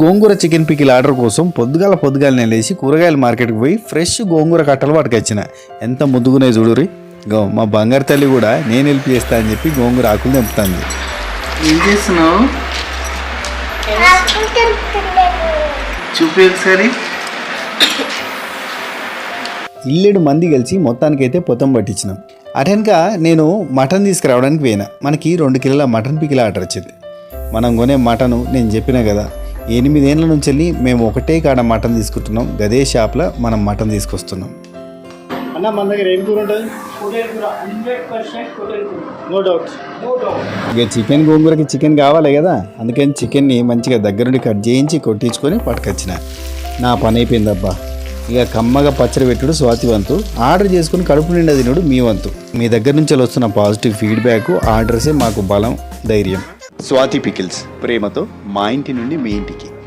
గోంగూర chicken pickle order కోసం పొద్దుగాలనే లేచి కూరగాయల మార్కెట్కి పోయి ఫ్రెష్ గోంగూర కట్టలు పట్టుకొచ్చిన. ఎంత ముద్దుగునే చూడురి. గో మా బంగారు తల్లి కూడా నేను హెల్ప్ చేస్తా అని చెప్పి గోంగూర ఆకులు తెంపుతాంది. ఏం చేస్తున్నావు? చూపి ఒకసారి. ఇల్లేడు మంది కలిసి మొత్తానికైతే పొతం పట్టించినాం. అటెనక నేను మటన్ తీసుకురావడానికి పోయినా. మనకి 2 కిలోల మటన్ పికిల్ ఆర్డర్ వచ్చింది. మనం కొనే మటను నేను చెప్పినా కదా, 8 ఏళ్ళ నుంచి వెళ్ళి మేము ఒకటే కాడ మటన్ తీసుకుంటున్నాం. గదే షాప్లో మనం మటన్ తీసుకొస్తున్నాం. అన్న మన దగ్గర ఏం కూర ఉంటుంది? No doubt. ఇక చికెన్ గోంగూరకి చికెన్ కావాలి కదా, అందుకని చికెన్ని మంచిగా దగ్గరుండి కట్ చేయించి కొట్టించుకొని పట్టుకొచ్చిన. నా పని అయిపోయిందబ్బా. ఇక కమ్మగా పచ్చడి పెట్టుడు స్వాతి వంతు, ఆర్డర్ చేసుకుని కడుపు నిండా తినుడు మీ వంతు. మీ దగ్గర నుంచి వస్తున్న పాజిటివ్ ఫీడ్బ్యాక్, ఆర్డర్సే మాకు బలం, ధైర్యం. స్వాతి పికిల్స్, ప్రేమతో మా ఇంటి నుండి మీ ఇంటికి.